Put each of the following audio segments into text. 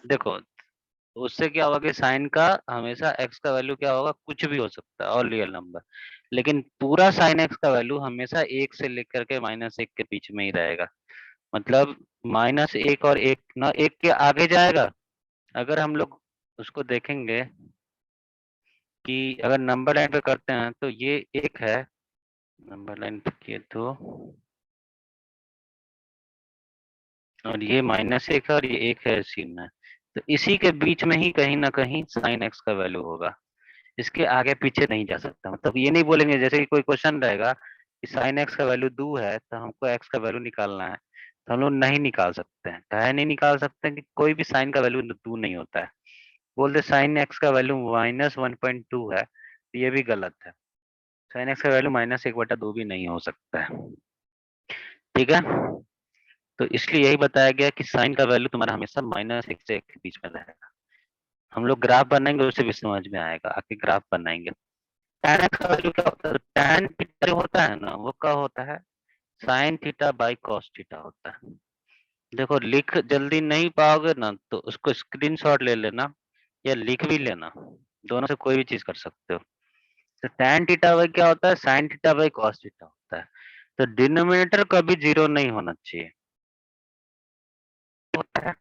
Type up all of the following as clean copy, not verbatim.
देखो उससे क्या होगा कि साइन का हमेशा एक्स का वैल्यू क्या होगा, कुछ भी हो सकता है और रियल नंबर, लेकिन पूरा साइन एक्स का वैल्यू हमेशा 1 से लेकर के -1 के बीच में ही रहेगा। मतलब -1 और 1 ना 1 के आगे जाएगा। अगर हम लोग उसको देखेंगे कि अगर नंबर लाइन पे करते हैं तो ये 1 है, नंबर लाइन पे किए तो, और ये -1 है और ये 1 है इसी में, तो इसी के बीच में ही कहीं ना कहीं साइन एक्स का वैल्यू होगा। इसके आगे पीछे नहीं जा सकता। मतलब ये नहीं बोलेंगे, जैसे कि कोई क्वेश्चन रहेगा कि साइन एक्स का वैल्यू 2 है तो हमको एक्स का वैल्यू निकालना है, तो हम लोग नहीं निकाल सकते हैं। काहे नहीं निकाल सकते हैं कि कोई भी साइन का वैल्यू 2 नहीं होता है। बोलते साइन एक्स का वैल्यू -1.2 है, तो ये भी गलत है। साइन एक्स का वैल्यू -1/2 भी नहीं हो सकता है। ठीक है, तो इसलिए यही बताया गया कि साइन का वैल्यू तुम्हारा हमेशा -1 से 1 के बीच में रहेगा। हम लोग ग्राफ बनाएंगे उससे भी समझ में आएगा, आके ग्राफ बनाएंगे। tan x का वैल्यू क्या होता है? tan थीटा जो होता है ना, वो क्या होता है, sine theta by cos theta होता है। देखो लिख जल्दी नहीं पाओगे ना तो उसको स्क्रीनशॉट ले लेना या लिख भी लेना, दोनों से कोई भी चीज कर सकते हो। तो tan थीटा बाई क्या होता है, sine theta by cos theta होता है। तो डिनोमिनेटर कभी 0 नहीं होना चाहिए। होता है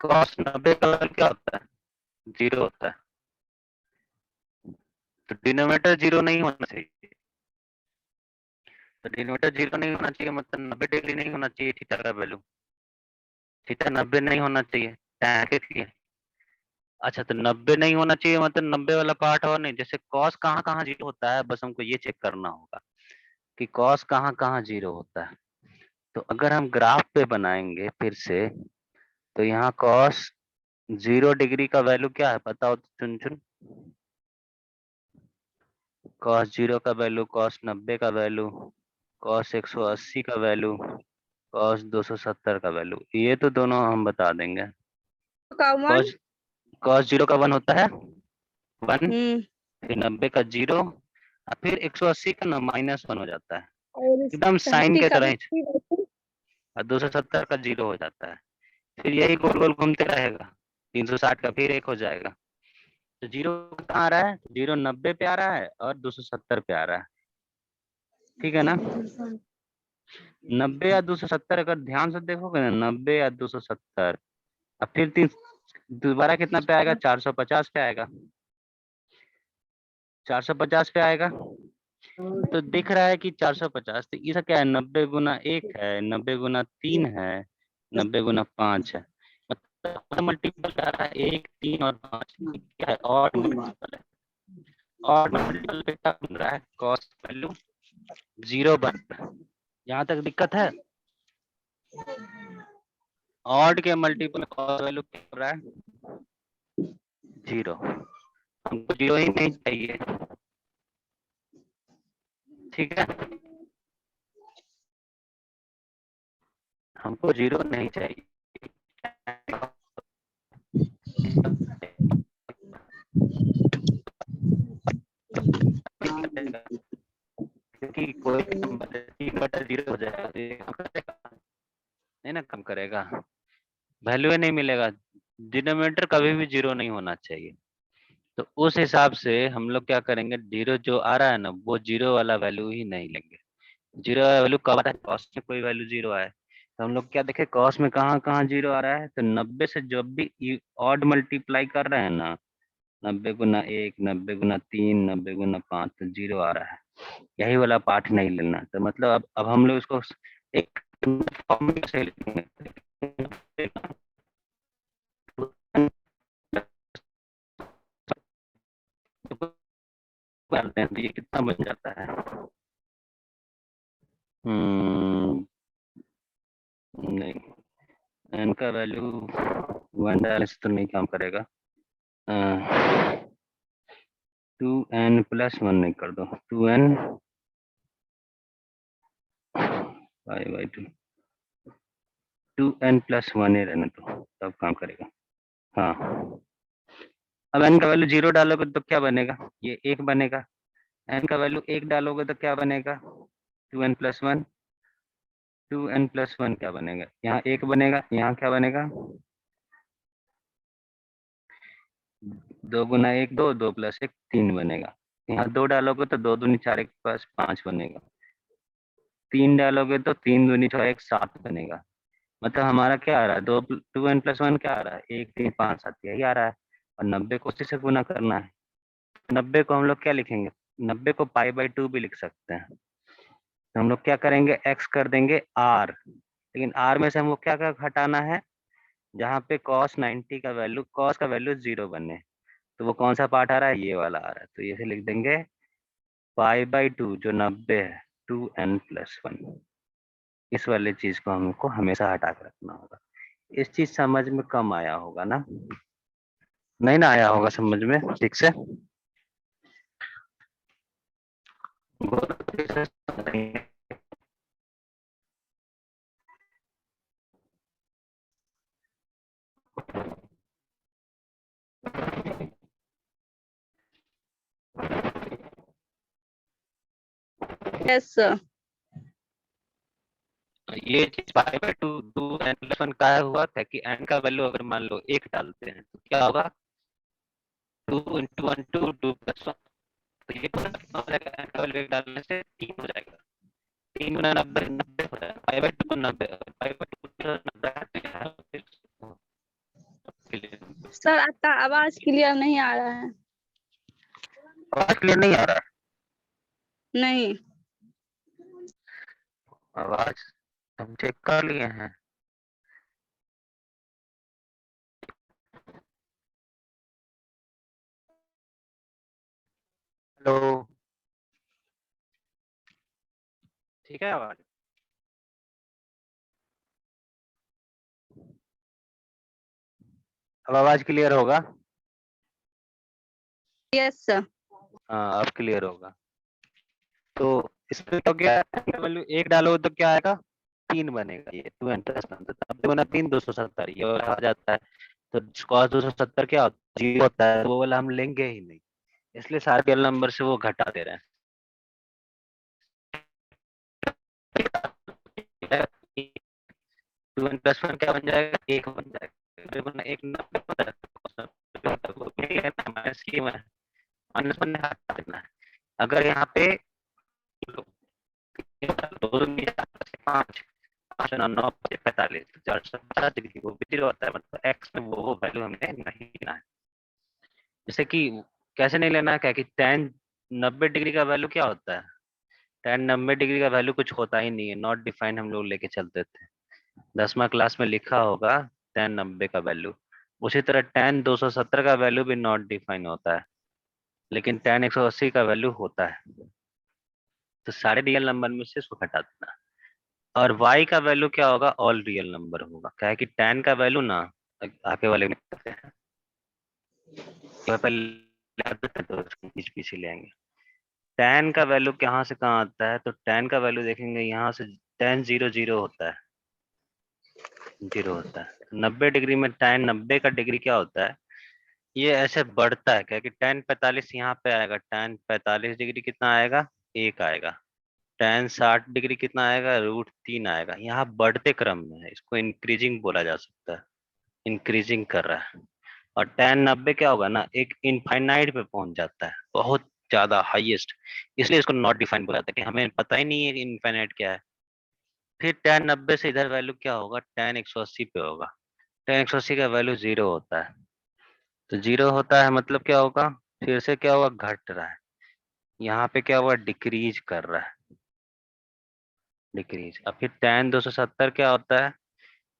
cos 90 का वैल्यू क्या होता है, 0 होता है। तो डिनोमिनेटर 0 नहीं होना चाहिए। तो डिनोमिनेटर 0 नहीं होना चाहिए मतलब 90 डिग्री नहीं होना चाहिए थीटा का वैल्यू। थीटा 90 नहीं होना चाहिए tan के लिए। अच्छा तो 90 नहीं होना चाहिए मतलब 90 वाला पार्ट और नहीं, जैसे cos कहाँ-कहाँ 0 होता है, बस हमको ये चेक करना होगा कि cos कहाँ-कहाँ 0 होता है। तो अगर हम ग्राफ पे बनाएंगे फिर से, तो यहाँ cos 0 डिग्री का वैल्यू क्या है बताओ तो चुन-चुन। cos 0 का वैल्यू, cos 90 का वैल्यू, cos 180 का वैल्यू, cos 270 का वैल्यू, ये तो दोनों हम बता देंगे। cos cos 0 का 1 होता है 1, फिर 90 का 0 और फिर 180 का ना -1 हो जाता है, और एकदम साइन 30 के का तरह भी ही। और 270 का 0 हो जाता है, फिर यही गोल गोल घूमते रहेगा। 360 का फिर 1 हो जाएगा। तो 0 कहाँ आ रहा है, 0 90 पे आ रहा है और 270 पे आ रहा है। ठीक है ना, 90 या 270 अगर ध्यान से देखोगे ना, 90 या 270 और फिर 3 दोबारा कितना पे आएगा, 450 पे आएगा, 450 पे आएगा। तो दिख रहा है कि 450, तो इसका क्या है, 90 गुना 1 है, 90 गुना 3 है, 90 गुना 5 है। मतलब मल्टीपल आ रहा है 1, 3 और 5, क्या है, ऑड मल्टीपल है। ऑड मल्टीपल पे क्या बन रहा है, कॉस वैल्यू 0 बन रहा है। यहाँ तक दिक्कत है। ऑड के मल्टीपल कॉस वैल्यू क्या हो रहा है, 0। हमको 0 ही नहीं चाहिए। ठीक है, हमको 0 नहीं चाहिए, क्योंकि कोई नंबर 3/0 हो जाएगा तो ये कम करेगा, नहीं ना कम करेगा, वैल्यू ही नहीं मिलेगा। डिनोमिनेटर कभी भी 0 नहीं होना चाहिए। तो उस हिसाब से हम लोग क्या करेंगे, 0 जो आ रहा है ना वो 0 वाला वैल्यू ही नहीं लेंगे। 0 वाला वैल्यू कब आता है, कॉस में कोई वैल्यू 0 आए, तो हम लोग क्या देखे कॉस में कहाँ कहाँ जीरो आ रहा है, तो 90 से जब भी ऑड मल्टीप्लाई कर रहे हैं ना, 90 गुना 1, 90 गुना 3, 90 गुना 5, तो जीरो आ रहा है। यही वाला पार्ट नहीं लेना, तो मतलब अब हम लोग इसको एक फॉर्मूले से लिखेंगे। करते हैं तो ये कितना बन जाता है। नहीं, एन का वैल्यू वन डालने से तो नहीं काम करेगा। 2n+1 नहीं कर दो, 2n/2, 2n+1 ही रहने दो, तब काम करेगा। हाँ, अब n का वैल्यू 0 डालोगे तो क्या बनेगा, ये 1 बनेगा। n का वैल्यू 1 डालोगे तो क्या बनेगा, 2n+1। 2n+1 क्या बनेगा, यहाँ 1 बनेगा, यहाँ क्या बनेगा, 2 गुना 1 2, 2+1 3 बनेगा। यहाँ 2 डालोगे तो 2 दूनी 4, 1 के पास 5 बनेगा। 3 डालोगे तो 3 दूनी 6, 1 7 बनेगा। मतलब हमारा क्या आ रहा है, 2n+1 क्या आ रहा है, 1 3 5 7 यही आ रहा है। और 90 को उसी से गुना करना है। 90 को हम लोग क्या लिखेंगे, 90 को π/2 भी लिख सकते हैं। तो हम लोग क्या करेंगे, x कर देंगे r, लेकिन r में से हमको क्या क्या हटाना है, जहाँ पे cos का वैल्यू 0 बने, तो वो कौन सा पार्ट आ रहा है, ये वाला आ रहा है। तो ये से लिख देंगे π/2 जो 90 है, 2n+1। इस वाले चीज को हमको हमेशा हटा कर रखना होगा। इस चीज समझ में कम आया होगा ना, नहीं ना आया होगा समझ में ठीक से। Yes sir. ये चीज π/2 2n+1 का हुआ था कि n का वैल्यू अगर मान लो 1 डालते हैं तो क्या होगा, 2 × 1 2 2+1, तो ये पूरा कितना हो जाएगा, n का वैल्यू 1 डालने से 3 हो जाएगा। 3 गुना 90 90 हो जाएगा, π/2 को 90, π/2 90। सर आपका आवाज क्लियर नहीं आ रहा है। आवाज क्लियर नहीं आ रहा है, नहीं। आवाज हम चेक कर लिए हैं। हेलो, ठीक है आवाज, अब आवाज क्लियर होगा। Yes sir. हाँ अब क्लियर होगा। तो इसमें तो क्या है, वैल्यू 1 डालो तो क्या आएगा, 3 बनेगा, ये 2n+1, तो 90 गुना 3 270, ये वाला आ जाता है। तो cos 270 क्या होता है, 0 होता है, वो वाला हम लेंगे ही नहीं, इसलिए सारे रियल नंबर से वो घटा दे रहे हैं। 2n+1 क्या बन जाएगा, 1 बन जाएगा, 90 गुना 1 90 होता है, माइनस की -1 हटा देना है। अगर यहाँ पे 5 5 9 9 45, 450 डिग्री वो भी 0 होता है, मतलब एक्स में वो वैल्यू हमें नहीं लेना है। जैसे कि कैसे नहीं लेना है, क्या कि tan 90 डिग्री का वैल्यू क्या होता है, tan 90 डिग्री का वैल्यू कुछ होता ही नहीं है, नॉट डिफाइंड हम लोग लेके चलते थे। 10वां क्लास में लिखा होगा tan 90 का वैल्यू। उसी तरह tan 270 का वैल्यू भी नॉट डिफाइन होता है, लेकिन tan 180 का वैल्यू होता है। तो सारे रियल नंबर में से इसको हटा देना। और y का वैल्यू क्या होगा, ऑल रियल नंबर होगा, क्या है कि tan का वैल्यू ना आगे वाले में करते हैं, तो पहले तो बीच पीछे ले आएंगे। tan का वैल्यू कहाँ से कहाँ आता है, तो tan का वैल्यू देखेंगे यहाँ से, tan 0 0 होता है, 0 होता है। 90 डिग्री में tan 90 का डिग्री क्या होता है, ये ऐसे बढ़ता है, क्या कि tan 45 यहाँ पे आएगा, tan 45 डिग्री कितना आएगा, 1 आएगा। tan 60 डिग्री कितना आएगा, √3 आएगा। यहाँ बढ़ते क्रम में है, इसको इंक्रीजिंग बोला जा सकता है, इंक्रीजिंग कर रहा है। और tan 90 क्या होगा ना, एक इनफाइनाइट पे पहुंच जाता है, बहुत ज्यादा हाईएस्ट, इसलिए इसको नॉट डिफाइन बोला जाता है, कि हमें पता ही नहीं है इनफाइनाइट क्या है। फिर tan 90 से इधर वैल्यू क्या होगा, tan 180 पे होगा। tan 180 का वैल्यू 0 होता है, तो 0 होता है मतलब क्या होगा, फिर से क्या हुआ, घट रहा है। यहाँ पे क्या हुआ, डिक्रीज कर रहा है, डिक्रीज। अब फिर tan 270 क्या होता है,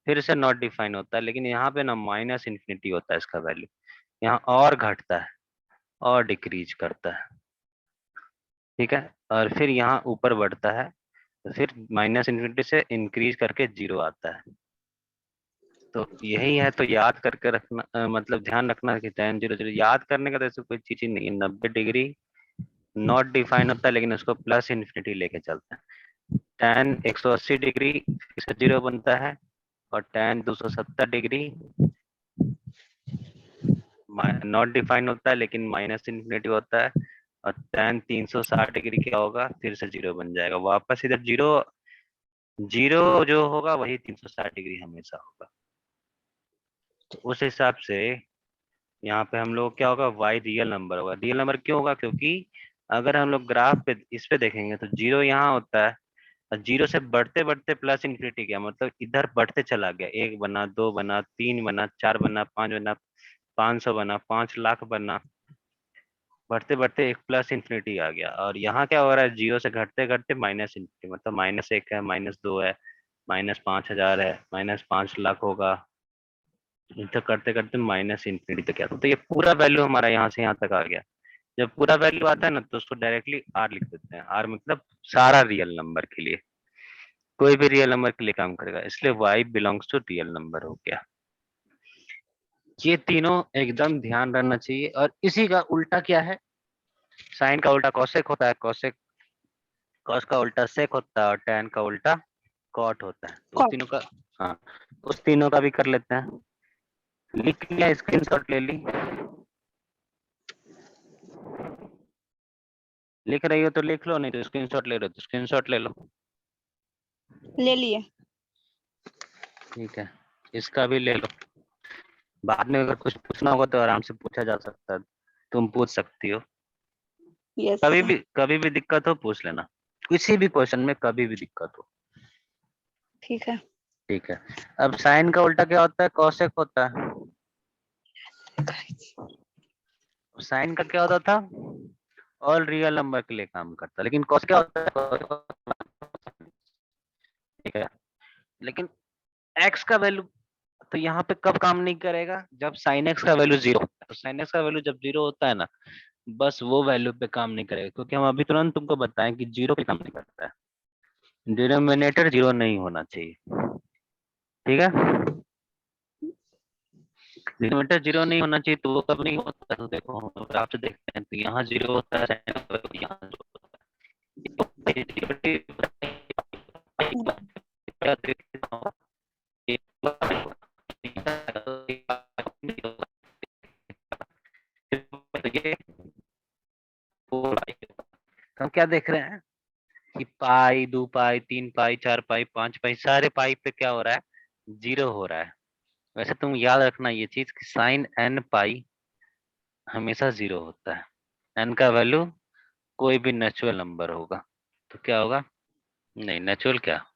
फिर से नॉट डिफाइन होता है, लेकिन यहाँ पे ना माइनस इन्फिनिटी होता है इसका वैल्यू, यहाँ और घटता है और डिक्रीज करता है, ठीक है। और फिर यहाँ ऊपर बढ़ता है, तो फिर माइनस इन्फिनिटी से इंक्रीज करके 0 आता है। तो यही है, तो याद करके रखना, मतलब ध्यान रखना कि tan 0 0 याद करने का तो ऐसे कोई चीज ही नहीं है। 90 डिग्री नॉट डिफाइन होता है, लेकिन उसको प्लस इन्फिनिटी लेके चलता है। tan 180 डिग्री इसका 0 बनता है, और tan 270 डिग्री नॉट डिफाइन होता है, लेकिन माइनस इन्फिनिटी होता है। और tan 360 डिग्री क्या होगा, फिर से 0 बन जाएगा वापस, इधर 0 0 जो होगा वही 360 डिग्री हमेशा होगा। तो उस हिसाब से यहाँ पे हम लोग क्या होगा, y रियल नंबर होगा। रियल नंबर क्यों होगा, क्योंकि अगर हम लोग ग्राफ पे इस पे देखेंगे तो 0 यहाँ होता है, और 0 से बढ़ते बढ़ते प्लस इन्फिनिटी गया, मतलब इधर बढ़ते चला गया, 1 बना, 2 बना, 3 बना, 4 बना, 5 बना, 500 बना, 5 लाख बना, बढ़ते बढ़ते एक प्लस इन्फिनिटी आ गया। और यहाँ क्या हो रहा है, 0 से घटते घटते माइनस इन्फिनिटी, मतलब -1 है, -2 है, -5000 है, -5 लाख होगा, इधर करते करते माइनस इन्फिनिटी तक आता है। तो ये पूरा वैल्यू हमारा यहाँ से यहाँ तक आ गया। जब पूरा वैल्यू आता है ना, तो उसको डायरेक्टली आर लिख देते हैं। आर मतलब सारा रियल नंबर के लिए, कोई भी रियल नंबर के लिए काम करेगा, इसलिए y belongs to real number हो गया। ये तीनों एकदम ध्यान रखना चाहिए। और इसी का उल्टा क्या है, साइन का उल्टा कॉसेक होता है, कॉसेक कॉस का उल्टा सेक होता है, और टैन का उल्टा कॉट होता है। तो उस कॉट। तीनों का, हाँ, उस तीनों का भी कर लेते हैं। लिख लिया, स्क्रीनशॉट ले ली, लिख रही हो तो लिख लो, नहीं तो स्क्रीनशॉट ले रहे हो तो स्क्रीनशॉट ले लो। ले लिए। ठीक है, इसका भी ले लो। बाद में अगर कुछ पूछना होगा तो आराम से पूछा जा सकता है, तुम पूछ सकती हो। Yes sir. कभी भी दिक्कत हो पूछ लेना, किसी भी क्वेश्चन में कभी भी दिक्कत हो। ठीक है। ठीक है, अब साइन का उल्टा क्या होता है, कॉसेक होता है। साइन का क्या होता था, ऑल रियल नंबर के लिए काम करता है, लेकिन कॉस क्या होता है, ठीक है। लेकिन एक्स का वैल्यू तो यहाँ पे कब काम नहीं करेगा, जब साइन एक्स का वैल्यू 0 होता है। तो साइन एक्स का वैल्यू जब 0 होता है ना, बस वो वैल्यू पे काम नहीं करेगा, क्योंकि हम अभी तुरंत तुमको बताएं कि 0 पे काम नहीं करता है। डिनोमिनेटर 0 नहीं होना चाहिए, ठीक है। डिनोमिनेटर 0 नहीं होना चाहिए, तो वो कब नहीं होता है, तो देखो हम ग्राफ से देखते हैं, तो यहाँ 0 होता है, यहाँ 0 होता है। ये हम क्या देख रहे हैं कि पाई, 2 पाई, 3 पाई, 4 पाई, 5 पाई, सारे पाई पे क्या हो रहा है, 0 हो रहा है। वैसे तुम याद रखना ये चीज कि साइन n पाई हमेशा 0 होता है। n का वैल्यू कोई भी नेचुरल नंबर होगा, तो क्या होगा, नहीं नेचुरल क्या,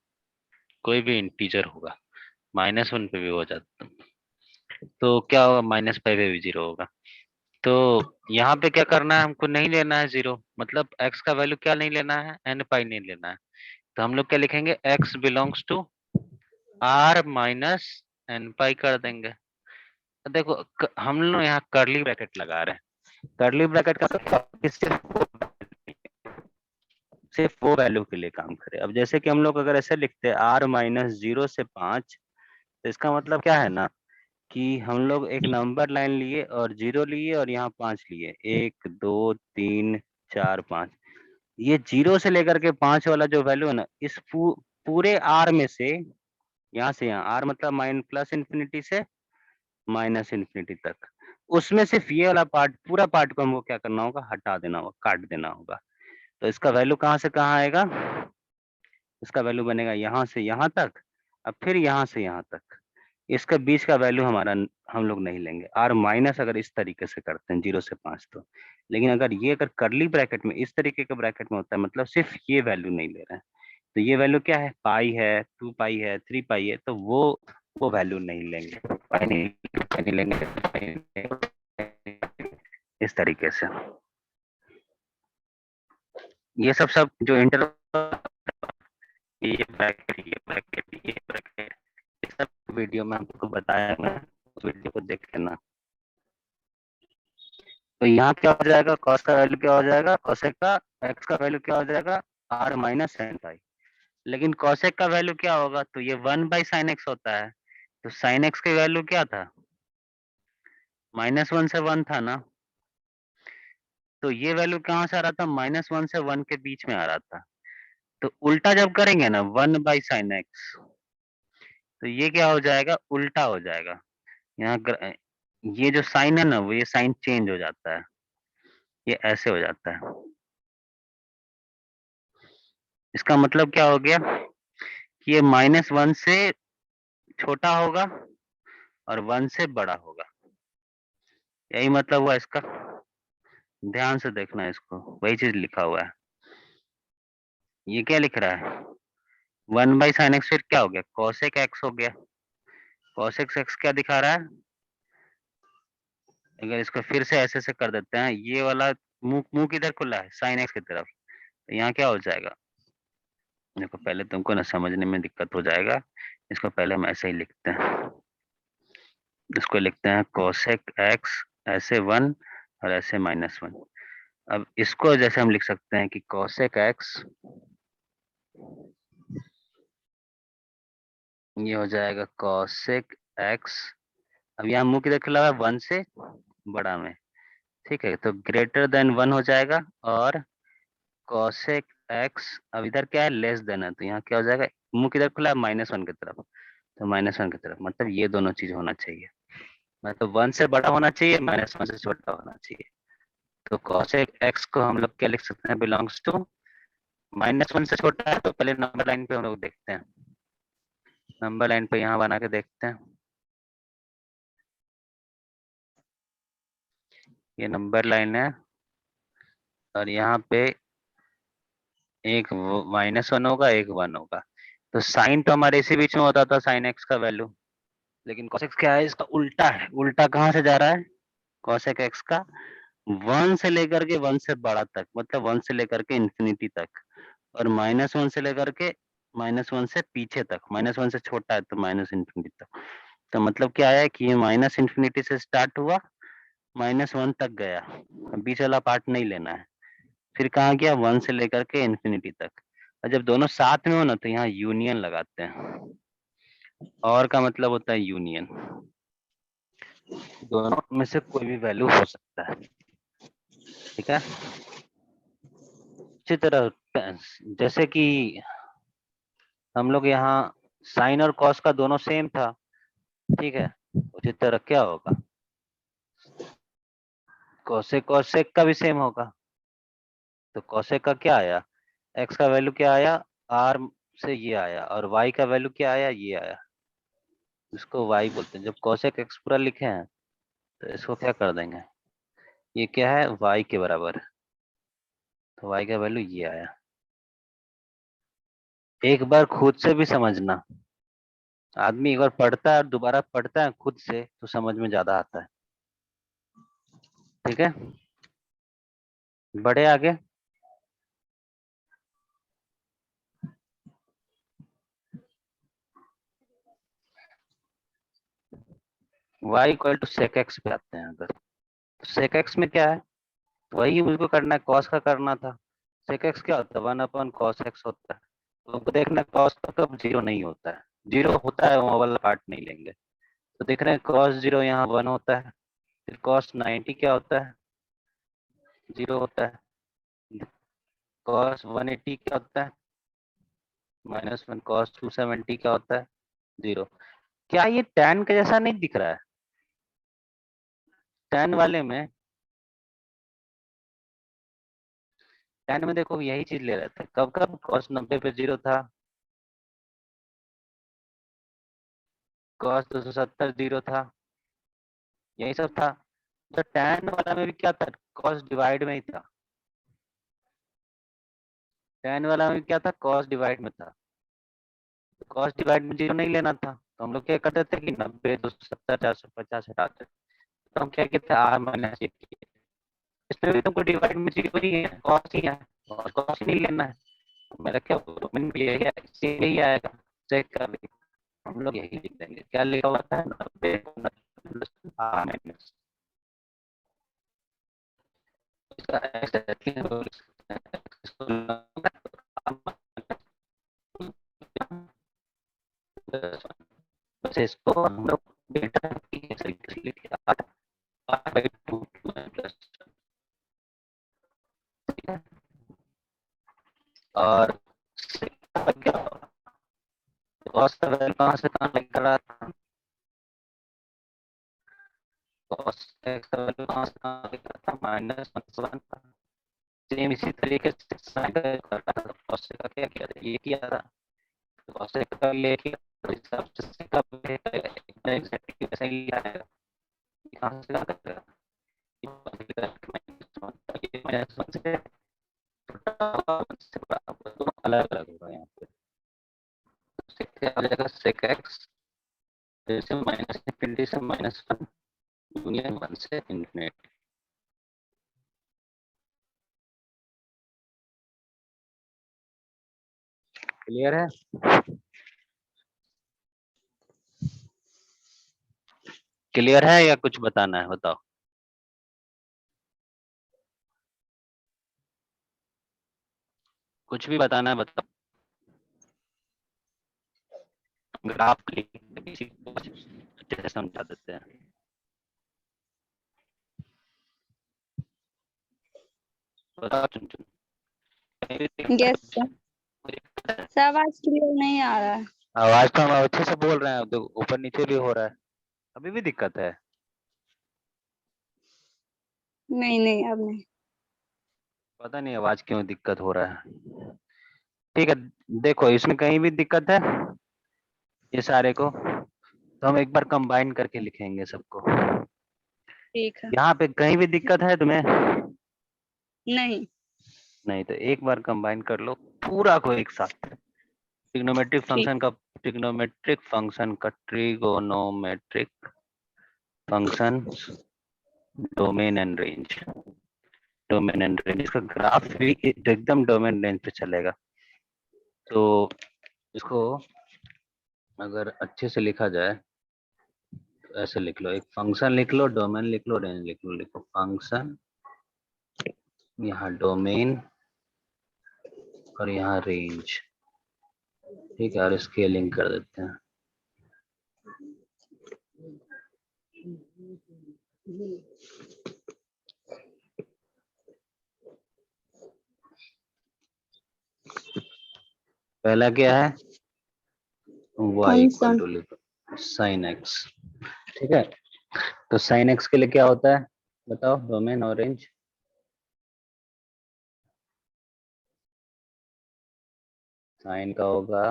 कोई भी इंटीजर होगा, -1 पे भी हो जाता, तो क्या होगा, -5 पे भी 0 होगा। तो यहाँ पे क्या करना है, हमको नहीं लेना है 0, मतलब x का वैल्यू क्या नहीं लेना है, n पाई नहीं लेना है। तो हम लोग क्या लिखेंगे, x belongs to r minus n pi कर देंगे। तो देखो हम लोग यहाँ कर्ली ब्रैकेट लगा रहे हैं, कर्ली ब्रैकेट का मतलब सिर्फ वो वैल्यू के लिए काम करे। अब जैसे कि हम लोग अगर ऐसे लिखते हैं r-0 से 5, तो इसका मतलब क्या है ना, कि हम लोग एक नंबर लाइन लिए और 0 लिए और यहाँ 5 लिए, 1 2 3 4 5। ये 0 से लेकर के 5 वाला जो वैल्यू है ना, इस पूरे आर में से, यहाँ से यहाँ, आर मतलब प्लस इन्फिनिटी से माइनस इन्फिनिटी तक, उसमें सिर्फ ये वाला पार्ट, पूरा पार्ट को हमको क्या करना होगा, हटा देना होगा, काट देना होगा। तो इसका वैल्यू कहाँ से कहाँ आएगा, इसका वैल्यू बनेगा यहाँ से यहाँ तक, अब फिर यहाँ से यहाँ तक। इसका बीच का वैल्यू हमारा हम लोग नहीं लेंगे, आर माइनस अगर इस तरीके से करते हैं 0 से 5 तो। लेकिन अगर ये अगर करली ब्रैकेट में इस तरीके के ब्रैकेट में होता है, मतलब सिर्फ ये वैल्यू नहीं ले रहे हैं, तो ये वैल्यू क्या है, पाई है, 2 पाई है, 3 पाई है, तो वो वैल्यू नहीं लेंगे, पाई नहीं लेंगे, पाई नहीं, इस तरीके से। ये सब जो इंटर, ये ब्रैकेट, ये ब्रैकेट, ये ब्रैकेट, ये सब वीडियो में आपको बताया, मैं उस वीडियो को देख लेना। तो यहाँ क्या हो जाएगा, कॉस का वैल्यू क्या हो जाएगा, कोसेक का एक्स का वैल्यू क्या हो जाएगा, आर माइनस साइन पाई। लेकिन कोसेक का वैल्यू क्या होगा, तो ये 1/sin x होता है। तो साइन एक्स की वैल्यू क्या था, -1 से 1 था ना। तो ये वैल्यू कहाँ से आ रहा था, -1 से 1 के बीच में आ रहा था। तो उल्टा जब करेंगे ना 1/sin x, तो ये क्या हो जाएगा, उल्टा हो जाएगा। यहाँ ये जो साइन है ना, वो ये साइन चेंज हो जाता है, ये ऐसे हो जाता है। इसका मतलब क्या हो गया कि ये -1 से छोटा होगा और 1 से बड़ा होगा, यही मतलब हुआ इसका। ध्यान से देखना है इसको, वही चीज लिखा हुआ है। ये क्या लिख रहा है, 1/sin x, फिर क्या हो गया, cosec x हो गया। cosec x क्या दिखा रहा है, अगर इसको फिर से ऐसे से कर देते हैं, ये वाला मुंह मुंह किधर खुला है, sin x की तरफ, तो यहाँ क्या हो जाएगा, देखो पहले तुमको ना समझने में दिक्कत हो जाएगा। इसको पहले हम ऐसे ही लिखते हैं, इसको लिखते हैं cosec x, ऐसे 1 और ऐसे -1। अब इसको जैसे हम लिख सकते हैं कि cosec x, ये हो जाएगा cosec x, अब यहाँ मुंह किधर खुला हुआ है, 1 से बड़ा में, ठीक है, तो ग्रेटर देन 1 हो जाएगा। और cosec x, अब इधर क्या है, लेस देन है, तो यहाँ क्या हो जाएगा, मुंह किधर खुला है, -1 की तरफ, तो -1 की तरफ, मतलब ये दोनों चीज होना चाहिए, मतलब 1 से बड़ा होना चाहिए, -1 से छोटा होना चाहिए। तो cosec x को हम लोग क्या लिख सकते हैं, बिलोंग्स टू, -1 से छोटा है, तो पहले नंबर लाइन पे हम लोग देखते हैं, नंबर लाइन पे यहाँ बना के देखते हैं। ये नंबर लाइन है और यहाँ पे एक -1 होगा, एक 1 होगा। तो साइन तो हमारे इसी बीच में होता था, साइन एक्स का वैल्यू, लेकिन cosec क्या है, इसका उल्टा है। उल्टा कहाँ से जा रहा है, cosec x का 1 से लेकर के 1 से बड़ा तक, मतलब 1 से लेकर के इंफिनिटी तक, और -1 से लेकर के -1 से पीछे तक, -1 से छोटा है तो माइनस इंफिनिटी तक। तो मतलब क्या है कि ये माइनस इंफिनिटी से स्टार्ट हुआ, -1 तक गया, बीच वाला पार्ट नहीं लेना है। फिर कहाँ गया, 1 से लेकर के इंफिनिटी तक। और जब दोनों साथ में हो ना, तो यहाँ यूनियन लगाते हैं, और का मतलब होता है यूनियन, दोनों में से कोई भी वैल्यू हो सकता है, ठीक है। इसी तरह जैसे कि हम लोग यहाँ साइन और कॉस का दोनों सेम था, ठीक है, उसी तरह क्या होगा, कोसेक कोसेक का भी सेम होगा। तो कोसेक का क्या आया, एक्स का वैल्यू क्या आया, आर से ये आया, और वाई का वैल्यू क्या आया, ये आया, इसको वाई बोलते हैं। जब कोसेक एक्स पूरा लिखे हैं, तो इसको क्या कर देंगे, ये क्या है, वाई के बराबर है, तो वाई का वैल्यू ये आया। एक बार खुद से भी समझना, आदमी एक बार पढ़ता है और दोबारा पढ़ता है खुद से, तो समझ में ज्यादा आता है, ठीक है। बढ़े आगे, y equal to sec x पे आते हैं। अगर सेक एक्स में क्या है, वही मुझको करना है, कॉस का करना था। सेक एक्स क्या होता है, 1/cos x होता है। तो हमको देखना है कॉस का कब जीरो नहीं होता है, जीरो होता है वो वाला पार्ट नहीं लेंगे। तो देख रहे हैं कॉस जीरो यहाँ 1 होता है, फिर कॉस 90 क्या होता है, 0 होता है, कॉस 180 क्या होता है, -1, कॉस 270 क्या होता है, 0। क्या ये tan के जैसा नहीं दिख रहा है, tan वाले में, tan में देखो यही चीज ले रहे थे, कब कब cos 90 पे 0 था, cos 270 0 था, यही सब था। तो tan वाला में भी क्या था, cos डिवाइड में ही था, tan वाला में क्या था, cos डिवाइड में था, cos डिवाइड में 0 नहीं लेना था, तो हम लोग क्या करते थे कि 90 270 450 हटाते, तो हम क्या कहते हैं r माइनस 1, इसमें भी तुमको डिवाइड में 0 ही है, cos ही है और cos ही नहीं लेना है, तो मेरा क्या डोमेन भी यही है, इससे यही आएगा, चेक कर लीजिए, हम लोग यही लिख देंगे, क्या लिखा हुआ था 90 r माइनस, इसका एक्स बस इसको हम लोग डेटा की तरीके से लिखे r/2 प्लस, ठीक है, और क्या होगा, cos का वैल्यू कहाँ से कहाँ लेकर आ रहा था, cos x का वैल्यू कहाँ से कहाँ लेकर आता था, -1 था, सेम इसी तरीके से sin का कर रहा था, cos का क्या किया था, ये किया था, cos का ये किया, तो इस हिसाब से sin का भी एग्जैक्टली वैसा ही आएगा, कहाँ से कहाँ करेगा, -1 से दोनों अलग अलग होगा यहाँ पे, तो क्या हो जाएगा sec x जैसे -∞ से -1 यूनियन 1 से इंफिनिटी। क्लियर है, क्लियर है या कुछ बताना है, बताओ। कुछ भी बताना है बताओ, ग्राफ किसी को अच्छे से समझा देते हैं, बताओ चुन चुन, यस सर, आवाज क्लियर नहीं आ रहा है। आवाज तो हम अच्छे से बोल रहे हैं, तो ऊपर नीचे भी हो रहा है, अभी भी दिक्कत है, नहीं नहीं अब नहीं। पता नहीं आवाज क्यों दिक्कत हो रहा है, ठीक है, देखो इसमें कहीं भी दिक्कत है, ये सारे को तो हम एक बार कंबाइन करके लिखेंगे सबको, ठीक है। यहाँ पे कहीं भी दिक्कत है तुम्हें, नहीं। नहीं तो एक बार कंबाइन कर लो पूरा को एक साथ, ट्रिग्नोमेट्रिक ठीक। फंक्शन का, ट्रिग्नोमेट्रिक फंक्शन का trigonometric function domain and range, domain and range, इसका ग्राफ भी एकदम डोमेन रेंज पे चलेगा, तो इसको अगर अच्छे से लिखा जाए तो ऐसे लिख लो, एक फंक्शन लिख लो, डोमेन लिख लो, रेंज लिख लो, लिखो फंक्शन, यहाँ डोमेन और यहाँ रेंज, ठीक है, और स्केलिंग कर देते हैं, पहला क्या है, y इक्वल फंक्शन टू लिखो साइन एक्स, ठीक है, तो साइन एक्स के लिए क्या होता है बताओ, डोमेन और रेंज, साइन का होगा,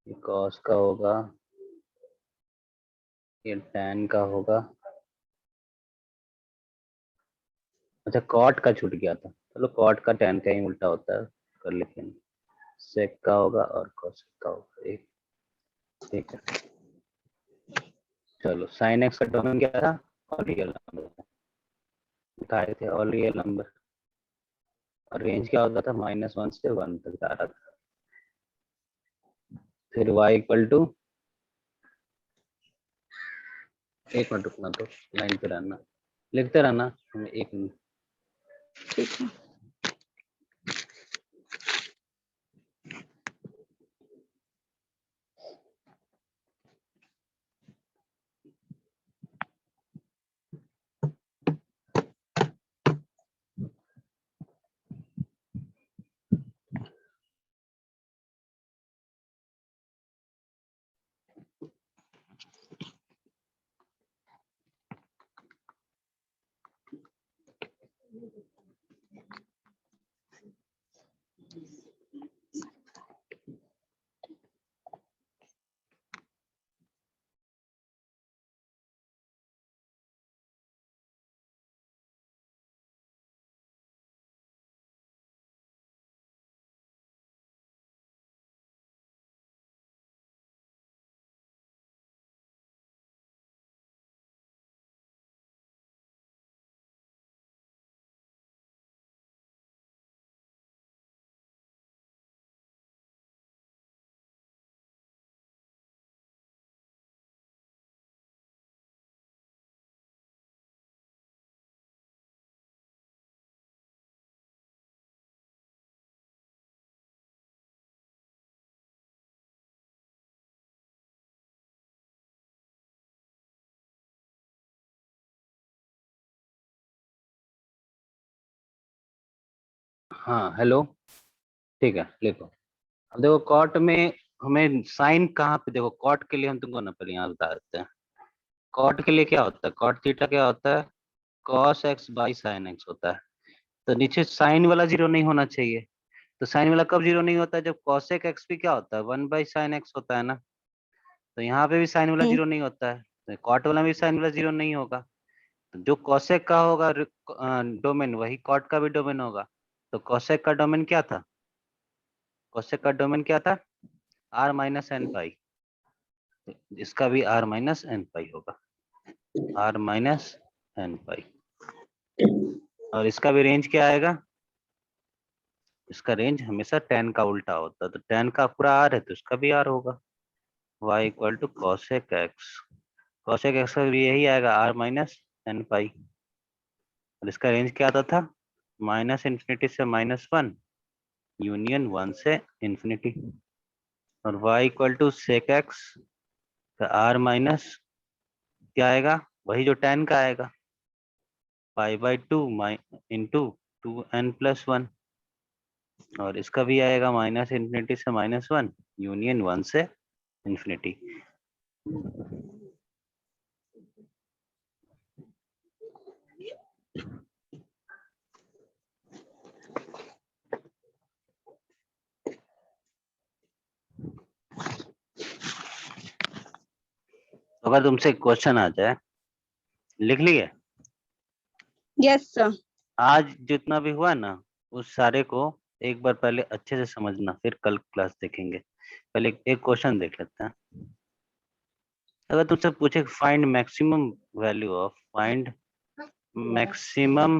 ये कॉस का होगा, ये टैन का होगा, अच्छा कॉट का छूट गया था, चलो कॉट का टैन का ही उल्टा होता है, कर लिखेंगे, सेक का होगा और कॉसेक का होगा एक, ठीक है, चलो साइन एक्स का डोमेन क्या था, और रियल नंबर दिखाए थे, और रियल नंबर, और रेंज क्या होता था, -1 से 1 तक जा रहा था, फिर y इक्वल टू, एक मिनट रुकना, तो लाइन पे रहना, लिखते रहना, हमें एक मिनट, ठीक है। हाँ हेलो, ठीक है लिखो। अब देखो कॉट में हमें साइन कहाँ पे, देखो कॉट के लिए हम तुमको ना पहले यहाँ बता देते हैं। कॉट के लिए क्या होता है, कॉट थीटा क्या होता है, cos x by sine x होता है। तो नीचे साइन वाला जीरो नहीं होना चाहिए। तो साइन वाला कब जीरो नहीं होता है, जब कॉसेक एक्स भी क्या होता है, 1/sin x होता है ना। तो यहाँ पे भी साइन वाला जीरो नहीं होता है, तो कॉट वाला भी साइन वाला जीरो नहीं होगा। तो जो कॉसेक का होगा डोमेन, वही कॉट का भी डोमेन होगा। तो कॉसेक का डोमेन क्या था, कॉसेक का डोमेन क्या था, r माइनस एन पाई। इसका भी r माइनस एन पाई होगा, r माइनस एन पाई। और इसका भी रेंज क्या आएगा, इसका रेंज हमेशा tan का उल्टा होता है। तो tan का पूरा r है तो इसका भी r होगा, y equal to cosec x. Cosec x का भी यही आएगा, r माइनस एन पाई। और इसका रेंज क्या आता था, माइनस इन्फिनिटी से -1 यूनियन 1 से इन्फिनिटी। और y equal to sec x का r माइनस क्या आएगा, वही जो tan का आएगा, π/2 इंटू 2n+1। और इसका भी आएगा माइनस इन्फिनिटी से -1 यूनियन 1 से इन्फिनिटी। अगर तुमसे क्वेश्चन आ जाए, लिख लिए, यस सर। आज जितना भी हुआ ना उस सारे को एक बार पहले अच्छे से समझना, फिर कल क्लास देखेंगे। पहले एक क्वेश्चन देख लेते हैं। अगर तुमसे पूछे find maximum value of, find maximum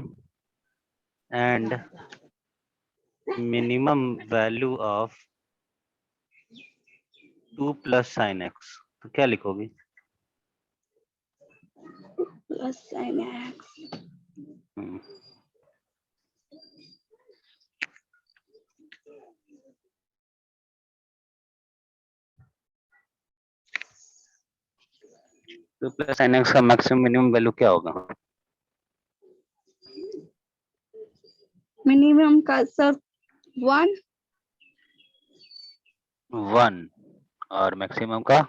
and minimum value of 2 + sin x, तो क्या लिखोगी? Plus sine x. Two plus sine x का मैक्सिमम मिनिमम वैल्यू क्या होगा? मिनिमम का सर 1। 1। और मैक्सिमम का?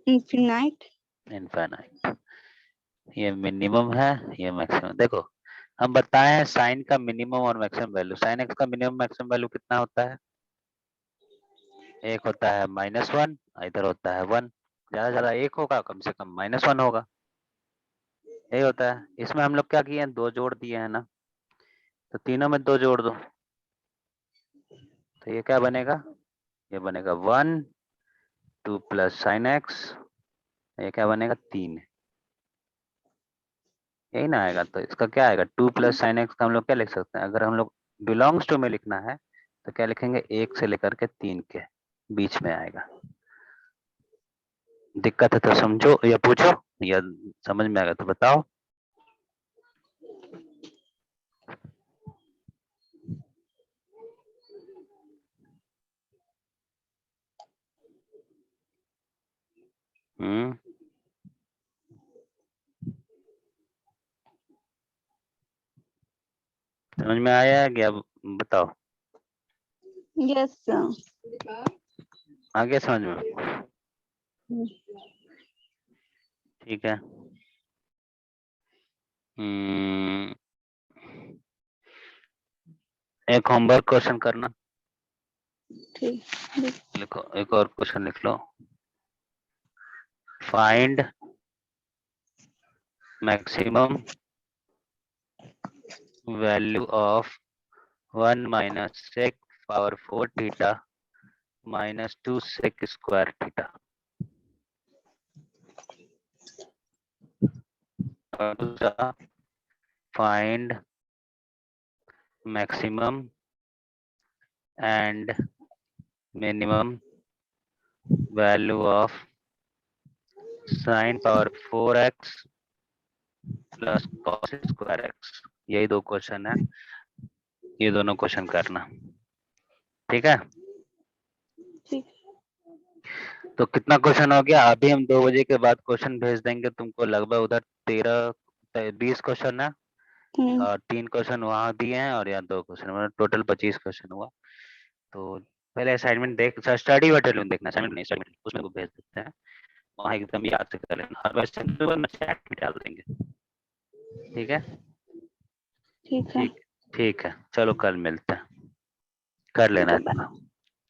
इनफिनाइट। इनफाइनाइट। ये मिनिमम है, ये मैक्सिमम। देखो हम बताए हैं साइन का मिनिमम और मैक्सिमम वैल्यू। साइन एक्स का मिनिमम मैक्सिमम वैल्यू कितना होता है? एक होता है -1, इधर होता है 1। ज्यादा से ज्यादा एक होगा, कम से कम -1 होगा, यही होता है। इसमें हम लोग क्या किए हैं, 2 जोड़ दिए हैं ना, तो तीनों में 2 जोड़ दो, तो ये क्या बनेगा, ये बनेगा 1, 2 + sin x, ये क्या बनेगा 3, यही ना आएगा। तो इसका क्या आएगा, 2 + sin x का हम लोग क्या लिख सकते हैं, अगर हम लोग बिलोंग्स टू में लिखना है तो क्या लिखेंगे, 1 से लेकर के 3 के बीच में आएगा। दिक्कत है तो समझो या पूछो, या समझ में आएगा तो बताओ। समझ में आया क्या, बताओ। Yes sir. आगे समझ में, ठीक है। एक होमवर्क क्वेश्चन करना, ठीक। लिखो एक और क्वेश्चन लिख लो। Find maximum value of 1 - sec power 4 theta -2 sec square theta. Find maximum and minimum value of sin power 4x plus cos square x। यही 2 क्वेश्चन है, ये दोनों क्वेश्चन करना, ठीक है। ठीक। तो कितना क्वेश्चन हो गया, अभी हम 2 बजे के बाद क्वेश्चन भेज देंगे तुमको। लगभग उधर 13-20 क्वेश्चन है, और 3 क्वेश्चन वहाँ दिए हैं और यहाँ 2 क्वेश्चन, मतलब टोटल 25 क्वेश्चन हुआ। तो पहले असाइनमेंट देख, स्टडी मटेरियल देखना, असाइनमेंट नहीं, स्टडी मटेरियल उसमें को भेज देते हैं, वहाँ एकदम याद से कर लेना, और वैसे तो चैट में डाल देंगे। ठीक है, ठीक है। ठीक, ठीक है, चलो कल मिलते हैं, कर ठीक लेना है, इतना,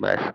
बस।